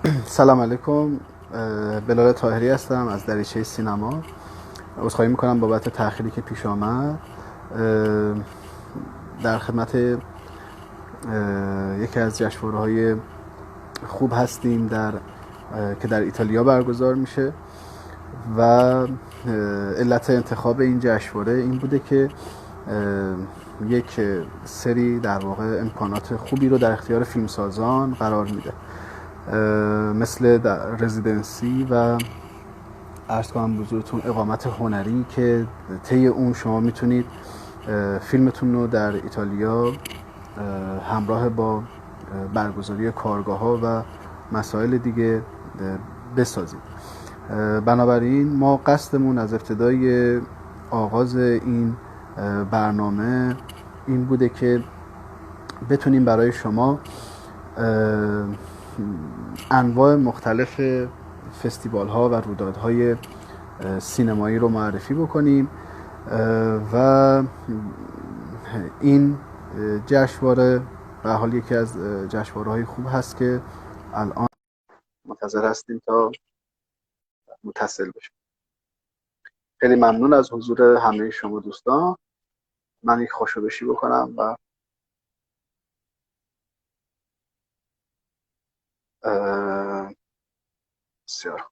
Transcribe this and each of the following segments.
سلام علیکم. بلال طاهری هستم از دریچه سینما. عذرخواهی میکنم بابت تأخیری که پیش آمد. در خدمت یکی از جشنواره‌های خوب هستیم که در ایتالیا برگزار میشه و علت انتخاب این جشنواره این بوده که یک سری در واقع امکانات خوبی رو در اختیار فیلمسازان قرار میده، مثل رزیدنسی و عرض کنم بزرگتون اقامت هنری که طی اون شما میتونید فیلمتون رو در ایتالیا همراه با برگزاری کارگاه‌ها و مسائل دیگه بسازید. بنابراین ما قصدمون از ابتدای آغاز این برنامه این بوده که بتونیم برای شما انواع مختلف فستیوال ها و رویدادهای سینمایی رو معرفی بکنیم و این جشنواره به حال یکی از جشنواره‌های خوب هست که الان منتظر هستیم تا متصل بشیم. خیلی ممنون از حضور همه شما دوستان. من یک خوشبشی بکنم و بسیار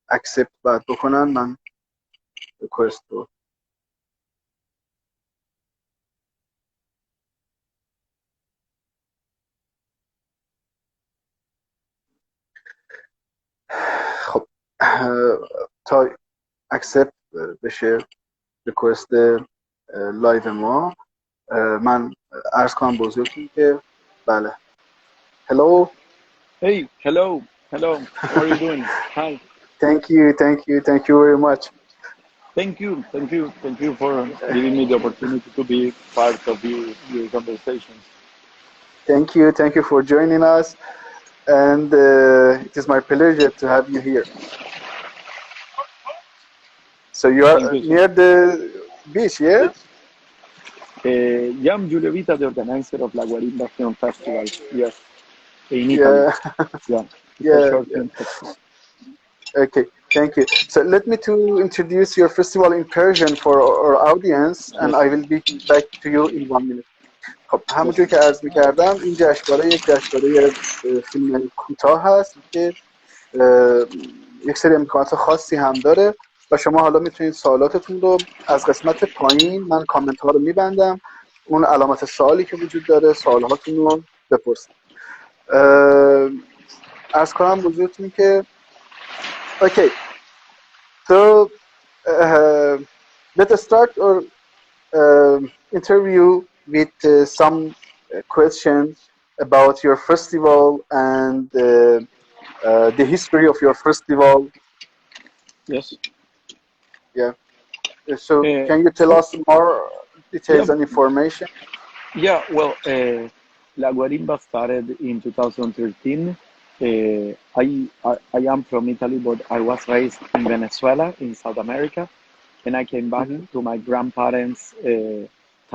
اکسپت باید بکنن. من ریکوست رو خب تا اکسپت بشه ریکوست لایو ما، من عرض کنم بزرگتون که بله. Hello. Hey, hello. How are you doing? Hi. Thank you very much. Thank you for giving me the opportunity to be part of your conversations. Thank you for joining us, and it is my pleasure to have you here. So you are near the beach, yeah? Yeah, I'm Giulio Vita, the organizer of La Guarimba Film Festival. Yes, in Italy. Yeah. Short film festival. Okay, thank you. So let me to introduce your festival in Persian for our audience, and I will be back to you in 1 minute. خب همونجور که عرض می‌کردم این جشنواره یک جشنواره فیلم کوتاه هست که یک سری امکانات خاصی هم داره و شما حالا میتونید سوالاتتون رو از قسمت پایین، من کامنت ها رو میبندم، اون علامت سوالی که وجود داره سوالاتون رو بپرسید. عرض کنم بزرگتون که okay, so let's start our interview with some questions about your festival and the history of your festival. Yes. Yeah. So can you tell us more details and information? Yeah, well, La Guarimba started in 2013. I am from Italy, but I was raised in Venezuela, in South America, and I came back to my grandparents'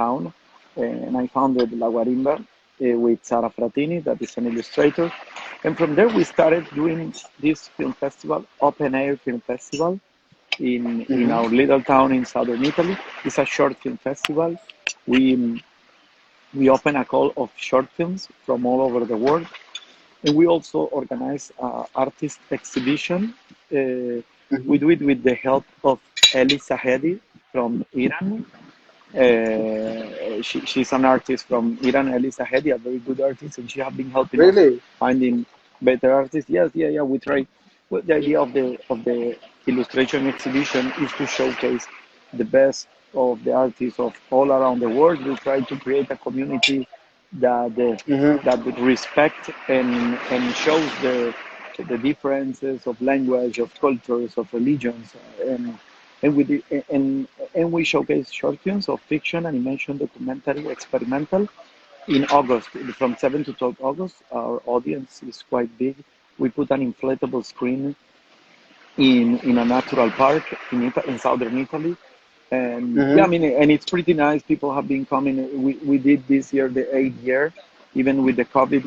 town, and I founded La Guarimba with Sara Fratini, that is an illustrator. And from there, we started doing this film festival, open air film festival, in our little town in southern Italy. It's a short film festival. We open a call of short films from all over the world. And we also organize an artist exhibition. We do it with the help of Eli Sahedi from Iran. She's an artist from Iran, Eli Sahedi, a very good artist, and she has been helping us finding better artists. Yeah. We try. Well, the idea of the illustration exhibition is to showcase the best of the artists of all around the world. We try to create a community that respect and shows the differences of language, of cultures, of religions, and we showcase short films of fiction, animation, documentary, experimental. In August, from 7 to 12 August, our audience is quite big. We put an inflatable screen in a natural park in southern Italy. And yeah, I mean, and it's pretty nice. People have been coming. We did this year the 8th year, even with the COVID,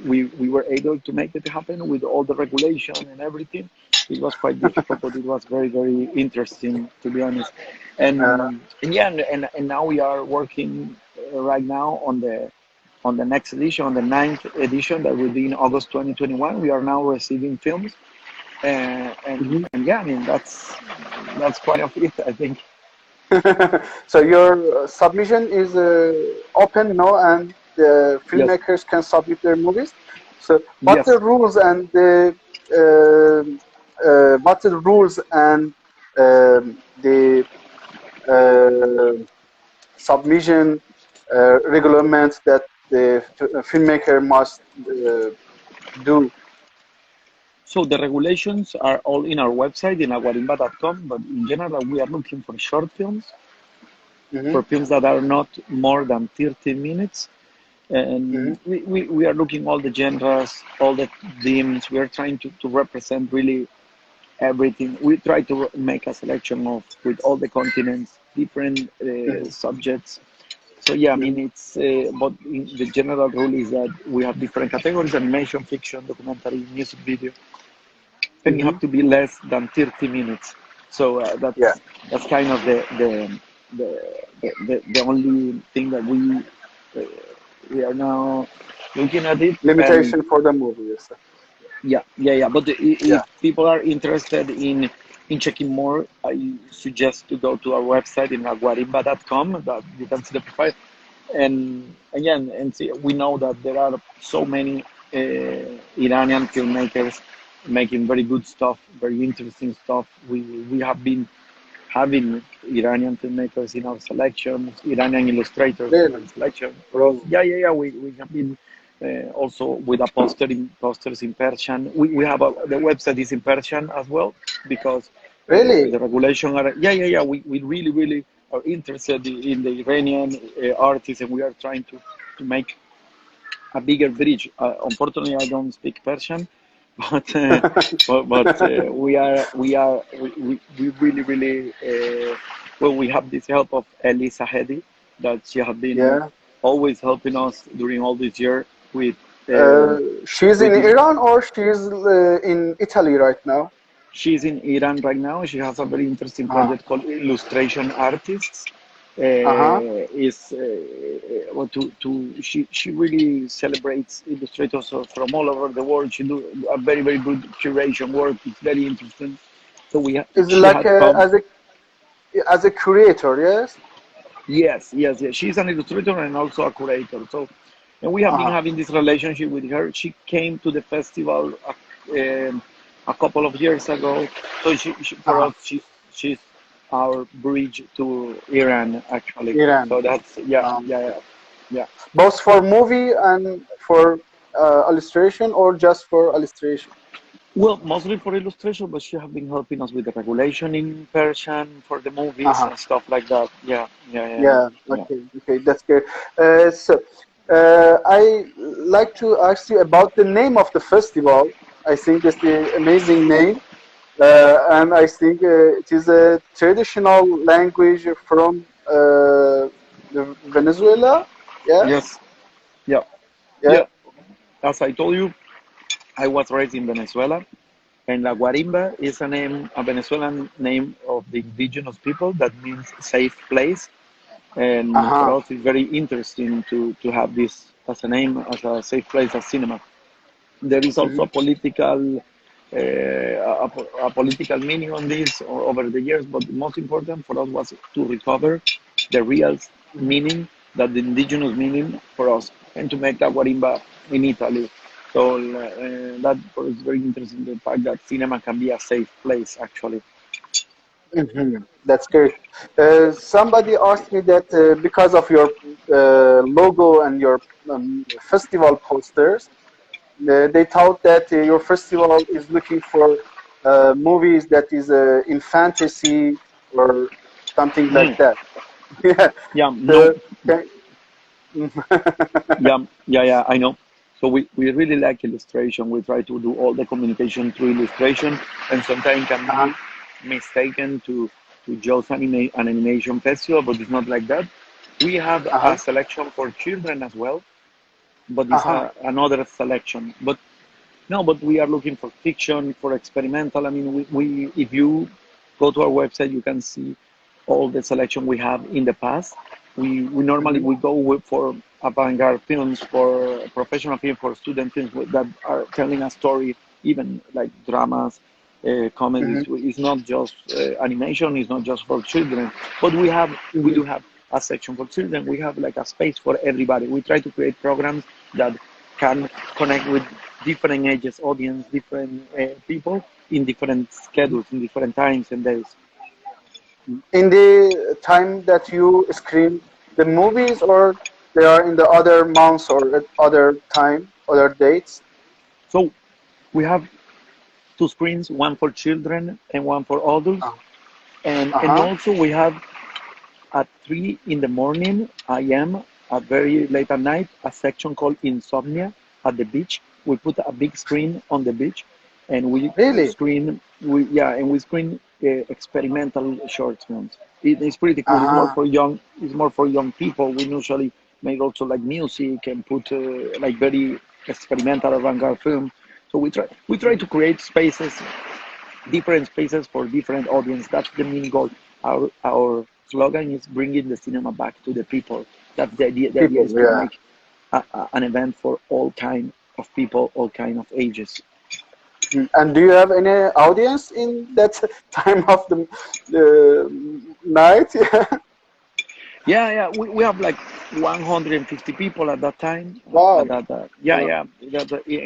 we were able to make it happen with all the regulation and everything. It was quite difficult, but it was very, very interesting, to be honest. And now we are working right now on the next edition, on the 9th edition that will be in August 2021. We are now receiving films, and yeah, I mean that's quite of it, I think. So your submission is open now, and the filmmakers can submit their movies. So what the rules and the submission regulations that the filmmaker must do? So the regulations are all in our website, in guarimba.com, but in general, we are looking for short films, for films that are not more than 30 minutes. And we are looking all the genres, all the themes. We are trying to represent really everything. We try to make a selection of, with all the continents, different subjects. So yeah, I mean, it's, but the general rule is that we have different categories: animation, fiction, documentary, music video. And you have to be less than 30 minutes. So that's kind of the only thing that we are now looking at it. Limitation for the movie, yes. Yeah. But if people are interested in checking more, I suggest to go to our website in guarimba.com, that you can see the profile. And again, see, we know that there are so many Iranian filmmakers making very good stuff, very interesting stuff. We have been having Iranian filmmakers in our selections, Iranian illustrators in our selection. Yeah. We have been also with a posters in Persian. We have the website is in Persian as well, because the regulation are we really are interested in the Iranian artists, and we are trying to make a bigger bridge. Unfortunately, I don't speak Persian, but we really we have this help of Eli Sahedi, that she has been always helping us during all this year with. She's in Iran, or she's in Italy right now? She's in Iran right now. She has a very interesting project called Illustration Artists. She really celebrates illustrators from all over the world. She do a very, very good curation work. It's very interesting. So we have. It's like as a curator, yes. Yes. She's an illustrator and also a curator. So, and we have been having this relationship with her. She came to the festival a couple of years ago. So for us, she's our bridge to Iran, actually. So that's yeah. Both for movie and for illustration, or just for illustration? Well, mostly for illustration, but she has been helping us with the regulation in Persian for the movies and stuff like that. Yeah. Okay, that's good. So I like to ask you about the name of the festival. I think it's the amazing name. And I think it is a traditional language from Venezuela. Yes. Yeah. As I told you, I was raised in Venezuela, and La Guarimba is a Venezuelan name of the indigenous people that means safe place. And for us, it's very interesting to have this as a name, as a safe place, as cinema. There is also a political meaning on this over the years, but the most important for us was to recover the real meaning, that the indigenous meaning for us, and to make La Guarimba in Italy. So that is very interesting, the fact that cinema can be a safe place, actually. That's great. Somebody asked me that because of your logo and your festival posters, they thought that your festival is looking for movies that is in fantasy or something like that. Yeah, I know. So we really like illustration. We try to do all the communication through illustration, and sometimes can be mistaken to just an animation festival, but it's not like that. We have a selection for children as well. but it's another selection. But no, but we are looking for fiction, for experimental. I mean, we if you go to our website, you can see all the selection we have in the past. We normally we go for avant-garde films, for professional film, for student films that are telling a story, even like dramas, comedies. It's not just animation. It's not just for children. But we do have a section for children. We have like a space for everybody. We try to create programs that can connect with different ages, audience, different people in different schedules, in different times and days. In the time that you screen the movies, or they are in the other months or at other time, other dates? So we have 2 screens, one for children and one for adults. And also we have at 3 in the morning, AM, at very late at night, a section called Insomnia at the beach. We put a big screen on the beach, and we screen experimental short films. It's pretty cool. It's more for young. It's more for young people. We usually make also like music and put like very experimental avant-garde film. So we try to create spaces, different spaces for different audience. That's the main goal. Our slogan is bringing the cinema back to the people. That's the idea. The idea is to make an event for all kind of people, all kind of ages. And do you have any audience in that time of the night? Yeah. We have like 150 people at that time. Wow. And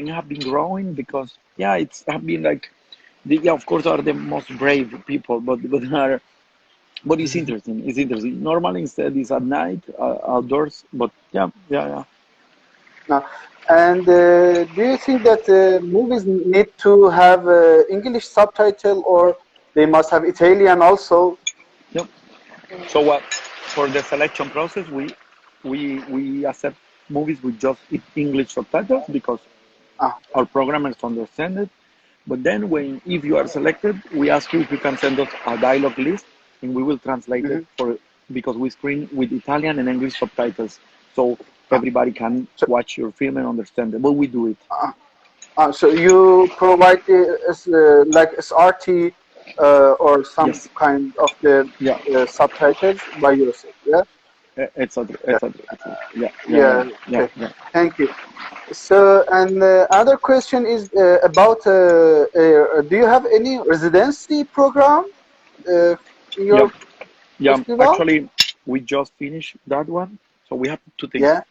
have been growing because it's have been like, of course, are the most brave people, but it's interesting. It's interesting. Normally, instead, it's at night, outdoors. But yeah. And do you think that movies need to have English subtitle, or they must have Italian also? Yep. So what? For the selection process, we accept movies with just English subtitles because our programmers understand it. But then, if you are selected, we ask you if you can send us a dialogue list, and we will translate it because we screen with Italian and English subtitles. So everybody can watch your film and understand it, but we do it. So you provide like SRT or some kind of the subtitles by yourself, Etc. Yeah. Thank you. So, and other question is about do you have any residency program in your festival? Actually, we just finished that one. So we have 2 things.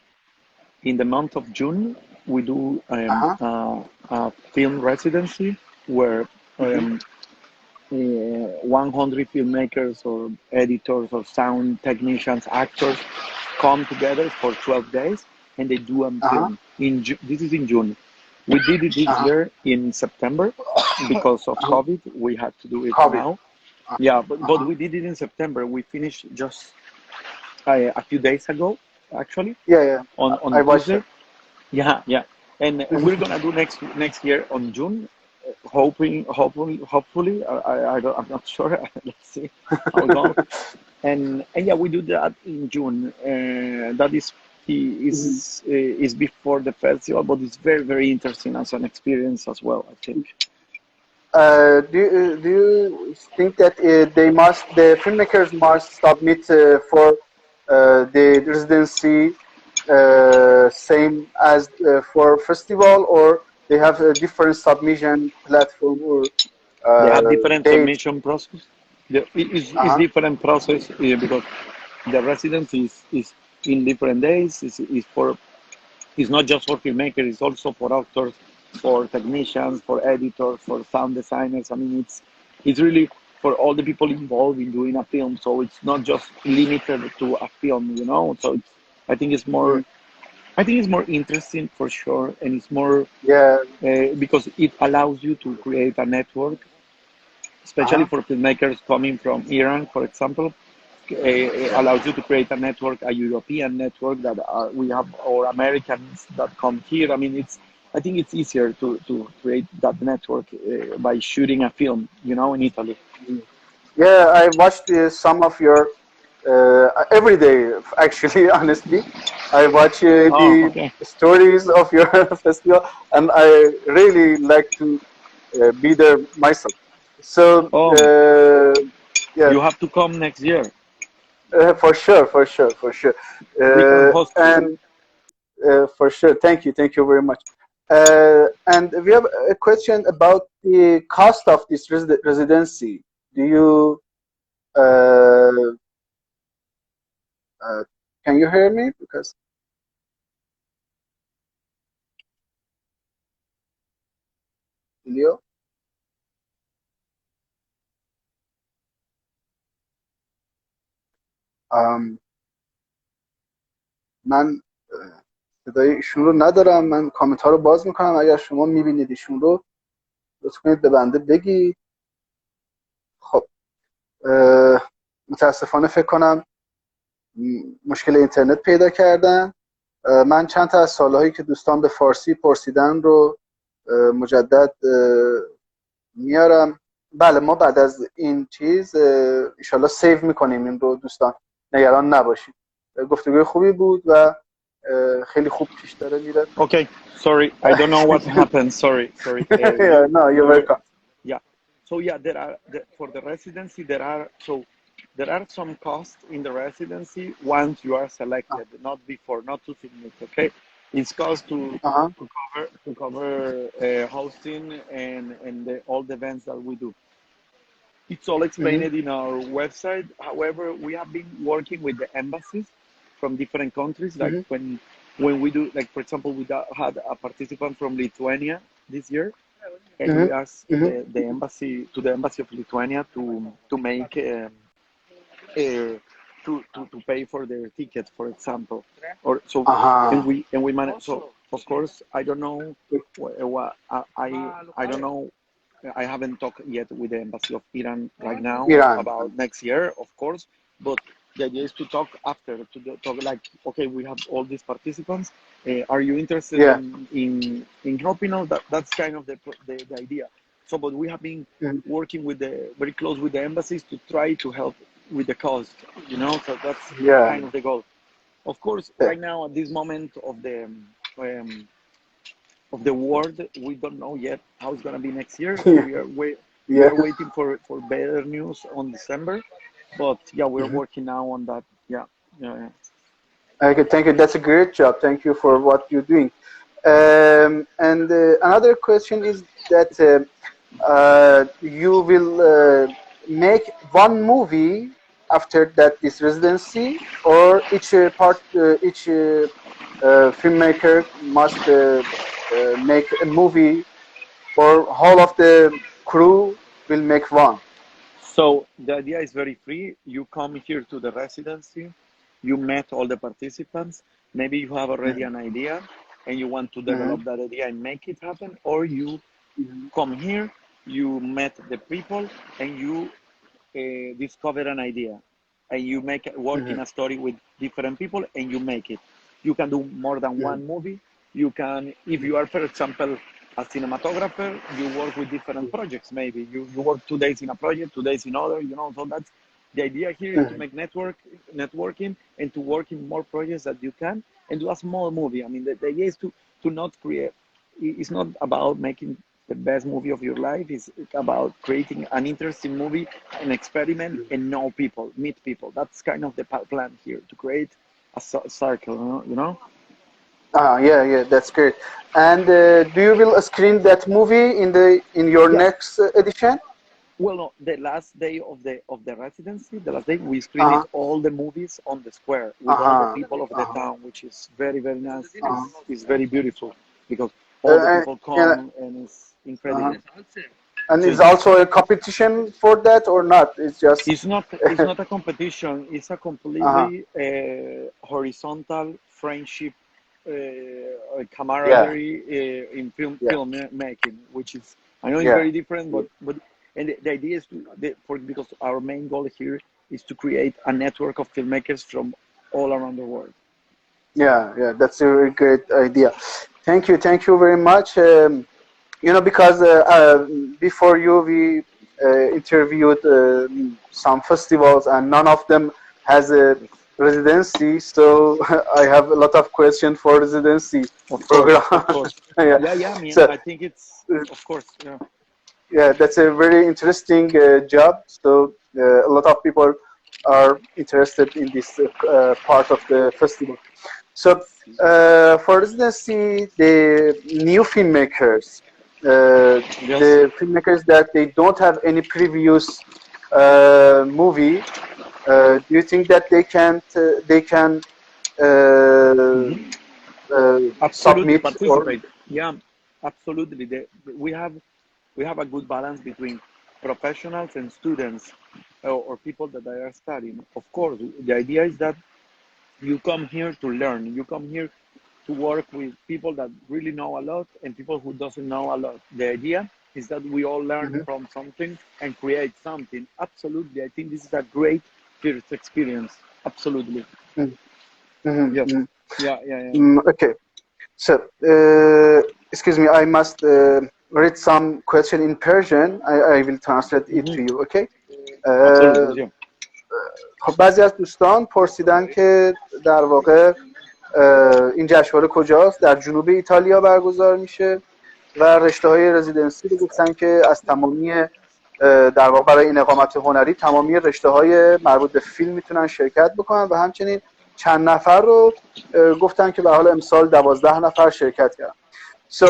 In the month of June, we do a film residency where 100 filmmakers or editors or sound technicians, actors come together for 12 days and they do a film. This is in June. We did it this year in September because of COVID. We had to do it now. But we did it in September. We finished just a few days ago, actually. On I watched it. And we're gonna do next year on June. Hopefully, I'm not sure. Let's see how it goes. And we do that in June. That is before the festival, but it's very, very interesting as an experience as well, I think. Do you think that the filmmakers must submit for the residency same as for festival, or they have a different submission platform, or they have different submission process? It's different process because the residency is in different days. It's not just for filmmakers, it's also for actors, for technicians, for editors, for sound designers. I mean, it's really for all the people involved in doing a film. So it's not just limited to a film, So I think it's more interesting for sure, and it's more because it allows you to create a network, especially for filmmakers coming from Iran, for example. It allows you to create a network, a European network that we have, or Americans that come here. I mean, I think it's easier to create that network by shooting a film, in Italy. Yeah, I watched some of your every day, actually, honestly. I watch the stories of your festival, and I really like to be there myself. So, yeah. You have to come next year. For sure. We can host and for sure, thank you very much. And we have a question about the cost of this residency. Do you can you hear me? Because Leo? من صدای ایشون رو ندارم. من کامنت ها رو باز میکنم. اگر شما میبینید ایشون رو لطف کنید به بنده بگید. خب متاسفانه فکر کنم مشکل اینترنت پیدا کردن. من چند تا از سوالهایی که دوستان به فارسی پرسیدن رو مجدد میارم. بله، ما بعد از این چیز انشالله سیو میکنیم این رو. دوستان نگران نباشید. گفتگوی خوبی بود و خیلی خوب پیش داره میره. Okay, sorry, I don't know what happened. Sorry. No, you're welcome. Yeah. So yeah, for the residency there are some costs in the residency once you are selected, not before, not to submit. Okay, it's cost to cover hosting and all the events that we do. It's all explained in our website. However, we have been working with the embassies from different countries. Like when we do, like for example, we had a participant from Lithuania this year, and we asked the embassy of Lithuania to make to pay for their ticket, for example, or so. And we manage. So of course, I don't know what I don't know. I haven't talked yet with the embassy of Iran right now about next year, of course. But the idea is to talk after, to talk like, okay, we have all these participants. Are you interested in helping us? That's kind of the idea. So, but we have been working very close with the embassies to try to help with the cost. So that's kind of the goal. Of course, right now at this moment of the world, we don't know yet how it's going to be next year. So we are waiting for better news on December, but yeah, we're working now on that. Okay, thank you. That's a great job. Thank you for what you're doing. And another question is that you will make one movie after that this residency, or each filmmaker must make a movie, or whole of the crew will make one? So the idea is very free. You come here to the residency, you met all the participants, maybe you have already an idea and you want to develop that idea and make it happen, or you come here, you met the people and you discover an idea and you work in a story with different people and you make it. You can do more than one movie. You can, if you are, for example, a cinematographer, you work with different projects. Maybe you work 2 days in a project, 2 days in other, so that's the idea here, is to make networking and to work in more projects that you can and do a small movie. I mean, the idea is to not create, it's not about making the best movie of your life. It's about creating an interesting movie, an experiment, and know people, meet people. That's kind of the plan here, to create a circle, Yeah, that's great. And do you will screen that movie in your next edition? Well, no, the last day of the residency, we screened all the movies on the square with all the people of the town, which is very, very nice. It's very beautiful because all the people come and it's incredible. And is also a competition for that or not? It's just it's not a competition. It's a completely horizontal friendship, camaraderie in filmmaking, which is, I know it's very different, but and the idea is because our main goal here is to create a network of filmmakers from all around the world. Yeah, that's a very great idea. Thank you very much. Because before you we interviewed some festivals and none of them has a residency, so I have a lot of questions for residency program. Of course. Yeah. I mean, So, I think it's, of course, yeah. Yeah, that's a very interesting job. So a lot of people are interested in this part of the festival. So for residency, the new filmmakers, the filmmakers that they don't have any previous movie, do you think that they can Absolutely submit or? participate? Yeah, absolutely. We have a good balance between professionals and students, or people that are studying. Of course, the idea is that you come here to learn. You come here to work with people that really know a lot and people who doesn't know a lot. The idea is that we all learn from something and create something. Absolutely, I think this is a great first experience. Absolutely. Yes. Yeah. Okay. So, excuse me, I must read some question in Persian. I will translate it to you, okay? Absolutely. خب بعضی از دوستان پرسیدن که در واقع این جشنواره کجاست؟ در جنوب ایتالیا برگزار میشه و رشته های رزیدنسی رو گفتن که از تمامی در واقع برای این اقامت هنری تمامی رشته های مربوط به فیلم میتونن شرکت بکنن و همچنین چند نفر رو گفتن که به حال امسال 12 نفر شرکت کردن. So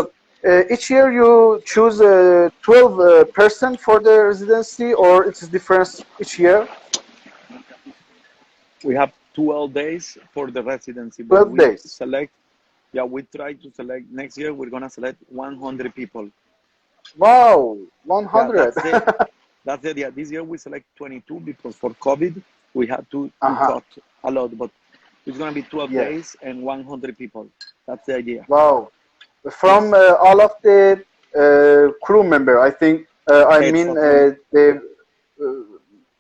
each year you choose 12 person for the residency or it's different each year? We have 12 days for the residency. 12 days. Select, we try to select, next year we're going to select 100 people. Wow, 100. Yeah, that's the idea. This year we select 22 because for COVID we had to cut a lot, but it's going to be 12 days and 100 people. That's the idea. Wow. From all of the crew member, I think, I mean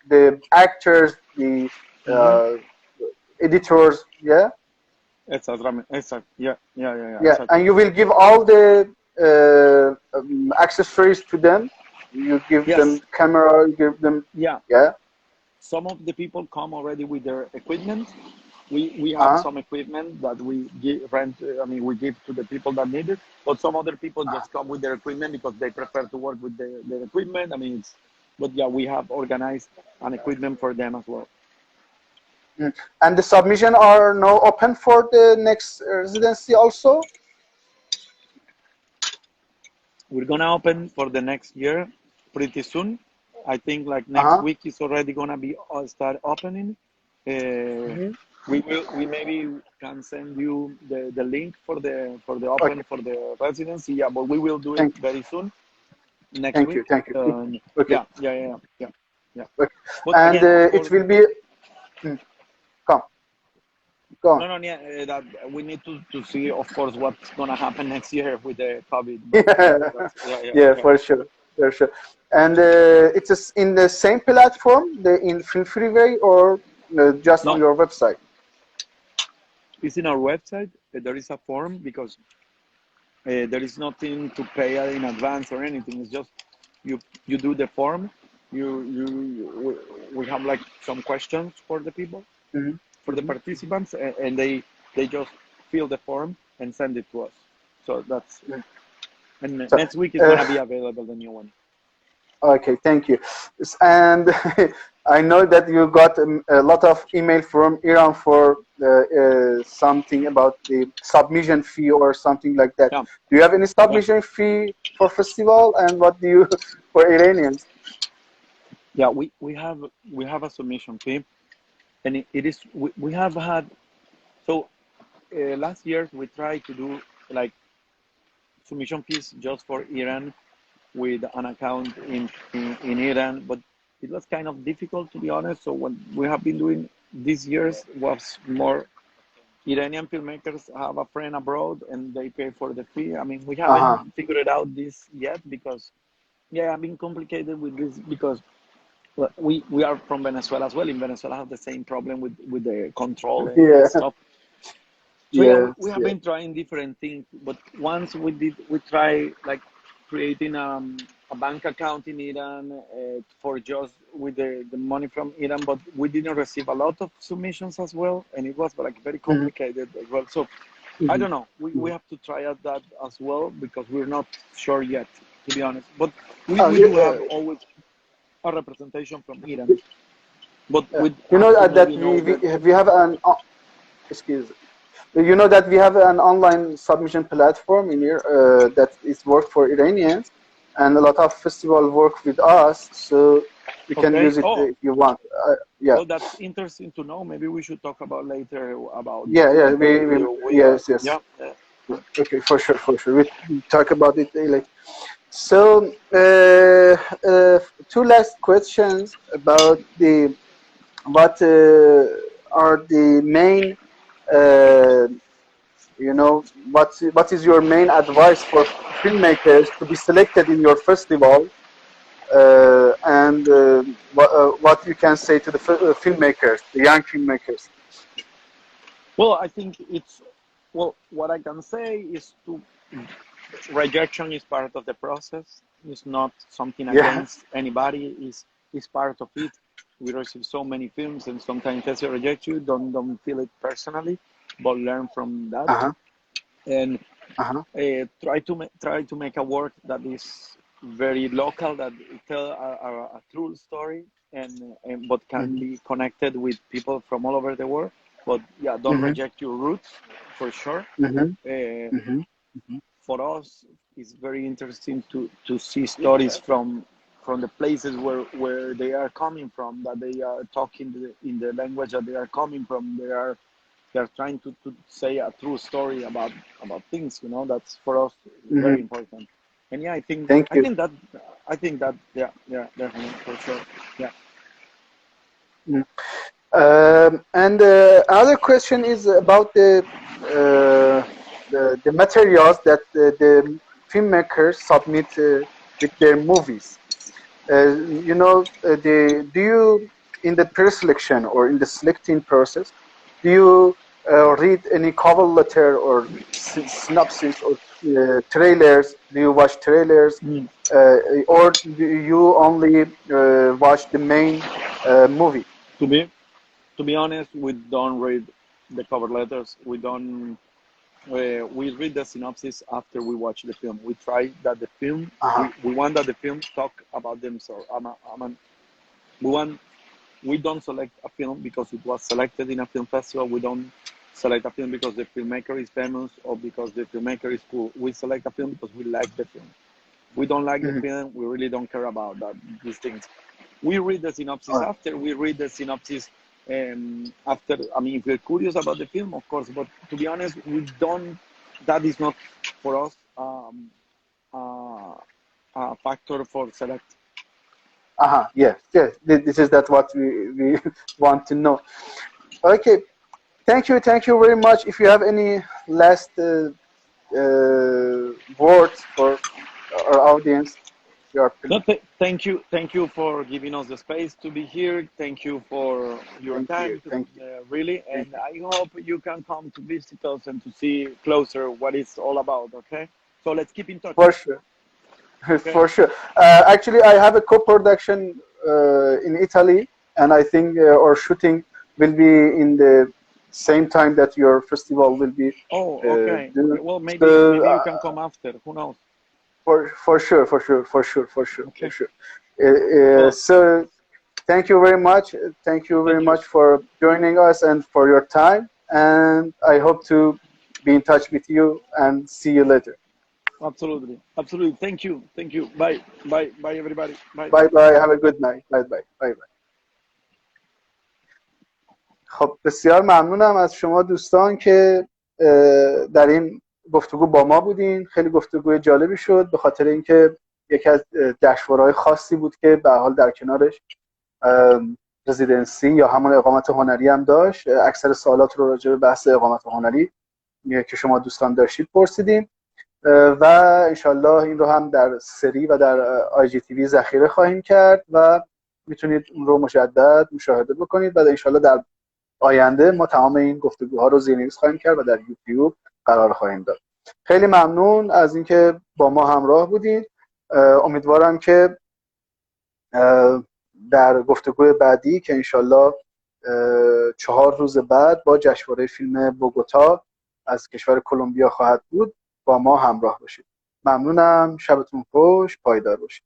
the actors, the editors, yeah? Exactly. Yeah. Exactly. And you will give all the accessories to them? You give them camera, you give them... Yeah. Some of the people come already with their equipment. We have some equipment that we we give to the people that need it, but some other people just come with their equipment because they prefer to work with their equipment. We have organized an equipment for them as well. And the submission are now open for the next residency also? We're gonna open for the next year pretty soon. I think like next week is already gonna be start opening. We maybe can send you the link for the open for the residency. Yeah, but we will do it very soon. Next week. Thank you. Okay. Yeah. Okay. But and again, it will be. Go on. No. That we need to see, of course, what's gonna happen next year with the COVID. For sure. And it's in the same platform, in Film Freeway, or just on your website? It's in our website. There is a form because there is nothing to pay in advance or anything. It's just you do the form. We have like some questions for the people, for the participants, and they just fill the form and send it to us. So that's and next week is gonna be available, the new one. Okay, thank you. And I know that you got a lot of email from Iran for something about the submission fee or something like that. Yeah. Do you have any submission fee for festival, and what do you for Iranians? Yeah, we have a submission fee, and it is we have had last year we tried to do like submission fees just for Iran with an account in Iran, but it was kind of difficult, to be honest. So what we have been doing these years was more Iranian filmmakers have a friend abroad and they pay for the fee. I mean, we haven't figured out this yet because I've been complicated with this because we are from Venezuela as well. In Venezuela, have the same problem with the control and stuff. So we have been trying different things, but once we try like creating a a bank account in Iran for just with the money from Iran, but we didn't receive a lot of submissions as well, and it was like very complicated as well. So I don't know. We have to try out that as well because we're not sure yet, to be honest. But we do have always a representation from Iran. But you know that we have an excuse. You know that we have an online submission platform in here that is work for Iranians, and a lot of festival work with us, so you can use it if you want. Yeah. Well, that's interesting to know. Maybe we should talk about later about. Yeah. Yes. Okay, for sure. We talk about it later. So, two last questions about what are the main, what is your main advice for filmmakers to be selected in your festival, and what you can say to the filmmakers, the young filmmakers? Well, I think what I can say is rejection is part of the process. It's not something against anybody. It's part of it. We receive so many films, and sometimes they reject you. Don't feel it personally, but learn from that. And try to make a work that is very local, that tell a true story, and but can be connected with people from all over the world. But yeah, don't reject your roots, for sure. For us, it's very interesting to see stories from the places where they are coming from, that they are talking in the language that they are coming from. They are trying to say a true story about things. That's for us very important. And yeah, I think that yeah, definitely, for sure. Yeah. And another question is about the materials that the filmmakers submit with their movies. Do you, in the pre-selection or in the selecting process, do you read any cover letter or synopsis or trailers? Do you watch trailers, or do you only watch the main movie? To be honest, we don't read the cover letters. We don't. We read the synopsis after we watch the film. We try that the film. We want that the film talk about themselves. We don't select a film because it was selected in a film festival. We don't select a film because the filmmaker is famous or because the filmmaker is cool. We select a film because we like the film. We don't like the film. We really don't care about these things. We read the synopsis after. We read the synopsis after. I mean, if we're curious about the film, of course. But to be honest, we don't. That is not for us a factor for select. Yes. This is what we want to know. Okay, thank you very much. If you have any last words for our audience, thank you for giving us the space to be here. Thank you for your time, really, and I hope you can come to visit us and to see closer what it's all about. Okay, so let's keep in touch. For sure. Okay. For sure. Actually, I have a co-production in Italy, and I think our shooting will be in the same time that your festival will be. Oh, okay. Well, maybe you can come after. Who knows? For sure. Okay. For sure. So, thank you very much. Thank you very much for joining us and for your time. And I hope to be in touch with you and see you later. Absolutely. Thank you. Bye, everybody. Bye. Have a good night. Bye. خب بسیار ممنونم از شما دوستان که در این گفتگو با ما بودین. خیلی گفتگوی جالبی شد به خاطر اینکه یکی از جشنواره‌های خاصی بود که به حال در کنارش رزیدنسی یا همون اقامت هنری هم داشت. اکثر سوالات رو راجع به بحث اقامت هنری که شما دوستان داشتید پرسیدیم و انشالله این رو هم در سری و در آی جی تی وی ذخیره خواهیم کرد و میتونید اون رو مجدد مشاهده بکنید و انشالله در آینده ما تمام این گفتگوها رو زیرنویس خواهیم کرد و در یوتیوب قرار خواهیم داد. خیلی ممنون از اینکه با ما همراه بودید امیدوارم که در گفتگوی بعدی که انشالله 4 روز بعد با جشنواره فیلم بوگوتا از کشور کلمبیا خواهد بود با ما همراه باشید. ممنونم. شبتون خوش، پایدار باشید.